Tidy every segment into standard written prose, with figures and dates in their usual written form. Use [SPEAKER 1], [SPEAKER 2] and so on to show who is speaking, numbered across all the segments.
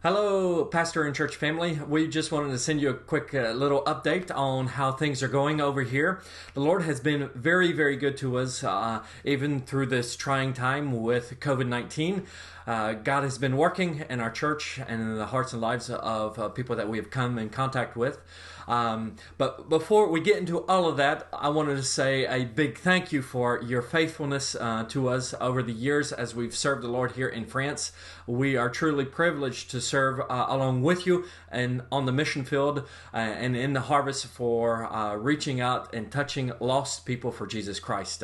[SPEAKER 1] Hello, pastor and church family. We just wanted to send you a quick little update on how things are going over here. The Lord has been very, very good to us, even through this trying time with COVID-19. God has been working in our church and in the hearts and lives of people that we have come in contact with. But before we get into all of that, I wanted to say a big thank you for your faithfulness to us over the years as we've served the Lord here in France. We are truly privileged to serve along with you and on the mission field and in the harvest for reaching out and touching lost people for Jesus Christ.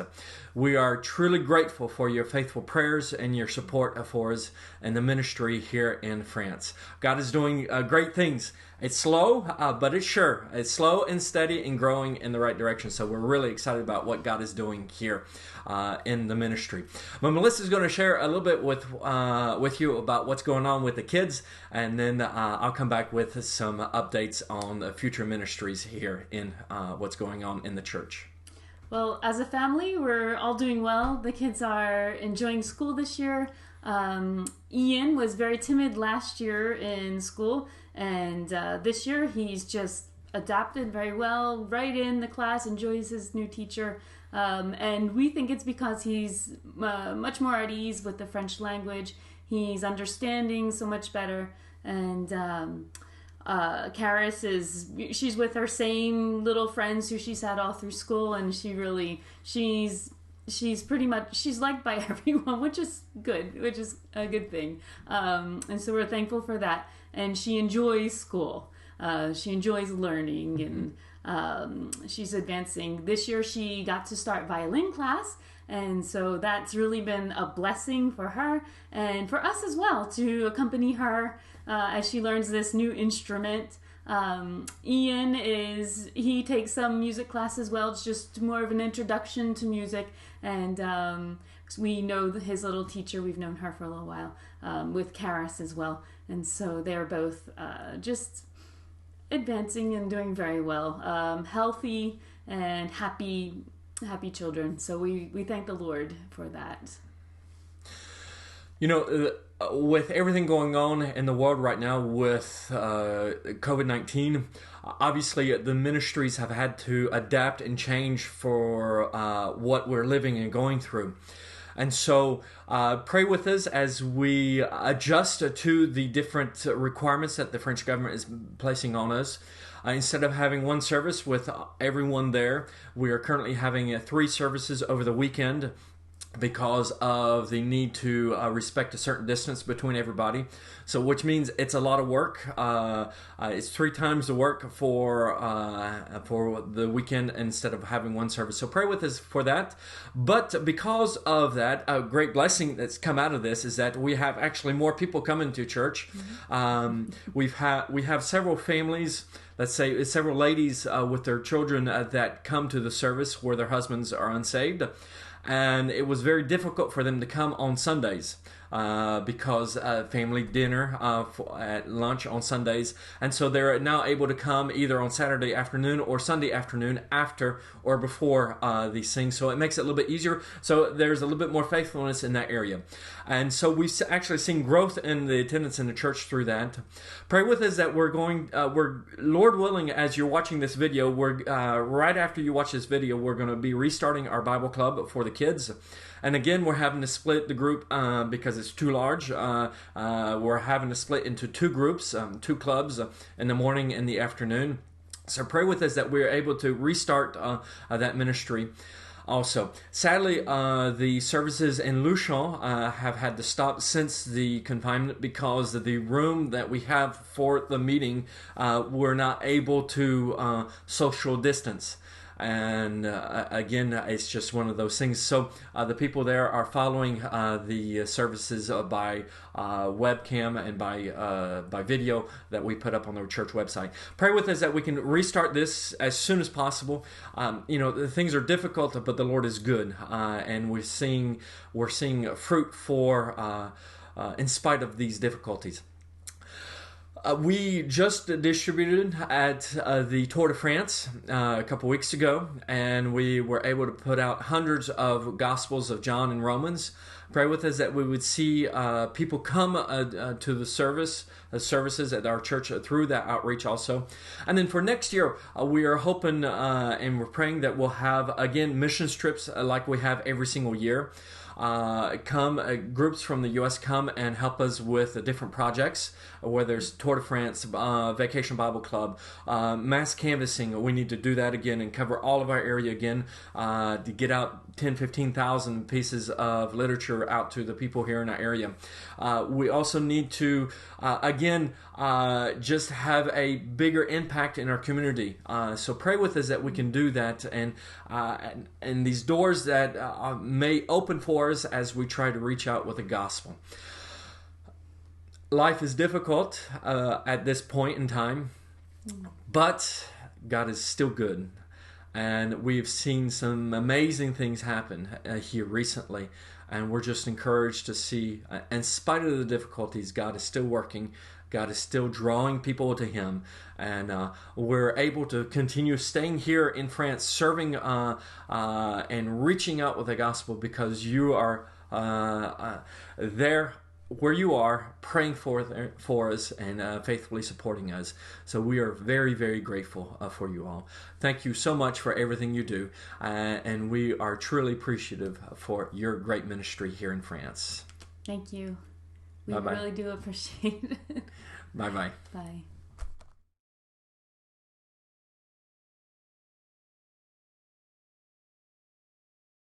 [SPEAKER 1] We are truly grateful for your faithful prayers and your support for us and the ministry here in France. God is doing great things. It's slow, but it's sure. It's slow and steady and growing in the right direction. So we're really excited about what God is doing here in the ministry. But Melissa's going to share a little bit with you about what's going on with the kids, and then I'll come back with some updates on the future ministries here in what's going on in the church.
[SPEAKER 2] Well, as a family, we're all doing well. The kids are enjoying school this year. Ian was very timid last year in school, and this year he's just adapted very well, right in the class, enjoys his new teacher. And we think it's because he's much more at ease with the French language. He's understanding so much better. And Karis she's with her same little friends who she's had all through school, and she's pretty much, she's liked by everyone, which is a good thing. And so we're thankful for that. And she enjoys school. She enjoys learning, and she's advancing. This year she got to start violin class, and so that's really been a blessing for her and for us as well, to accompany her as she learns this new instrument. Ian he takes some music class as well. It's just more of an introduction to music, and we know his little teacher. We've known her for a little while, with Karis as well, and so they're both just advancing and doing very well, healthy and happy children. So we thank the Lord for that.
[SPEAKER 1] You know, with everything going on in the world right now with COVID-19, obviously the ministries have had to adapt and change for what we're living and going through. And so pray with us as we adjust to the different requirements that the French government is placing on us. Instead of having one service with everyone there, we are currently having 3 services over the weekend, because of the need to respect a certain distance between everybody. So which means it's a lot of work. It's 3 times the work for the weekend instead of having one service. So pray with us for that. But because of that, a great blessing that's come out of this is that we have actually more people coming to church. We have several families, let's say several ladies with their children that come to the service where their husbands are unsaved. And it was very difficult for them to come on Sundays because family dinner at lunch on Sundays. And so they're now able to come either on Saturday afternoon or Sunday afternoon after or before these things. So it makes it a little bit easier. So there's a little bit more faithfulness in that area. And so we've actually seen growth in the attendance in the church through that. Pray with us that we're Lord willing, as you're watching this video, right after you watch this video, we're going to be restarting our Bible club for the kids. And again, we're having to split the group because it's too large. We're having to split into 2 groups, 2 clubs in the morning and the afternoon. So pray with us that we're able to restart that ministry. Also, sadly, the services in Luchon have had to stop since the confinement because of the room that we have for the meeting, we're not able to social distance. And again, it's just one of those things. So the people there are following the services by webcam and by video that we put up on the church website. Pray with us that we can restart this as soon as possible. The things are difficult, but the Lord is good, and we're seeing fruit for in spite of these difficulties. We just distributed at the Tour de France a couple weeks ago, and we were able to put out hundreds of Gospels of John and Romans. Pray with us that we would see people come to the services at our church through that outreach also. And then for next year, we are hoping and we're praying that we'll have, again, missions trips like we have every single year. Groups from the U.S. come and help us with different projects, whether it's Tour de France, Vacation Bible Club, mass canvassing. We need to do that again and cover all of our area again to get out 10, 15,000 pieces of literature out to the people here in our area. We also need to, just have a bigger impact in our community. So pray with us that we can do that, and these doors that may open for us as we try to reach out with the gospel. Life is difficult at this point in time, but God is still good. And we've seen some amazing things happen here recently. And we're just encouraged to see, in spite of the difficulties, God is still working. God is still drawing people to Him. And we're able to continue staying here in France, serving and reaching out with the gospel because you are there where you are, praying for us and faithfully supporting us. So we are very, very grateful for you all. Thank you so much for everything you do, and we are truly appreciative for your great ministry here in France.
[SPEAKER 2] Thank you. We
[SPEAKER 1] Bye-bye.
[SPEAKER 2] really do appreciate it.
[SPEAKER 1] Bye-bye.
[SPEAKER 2] Bye.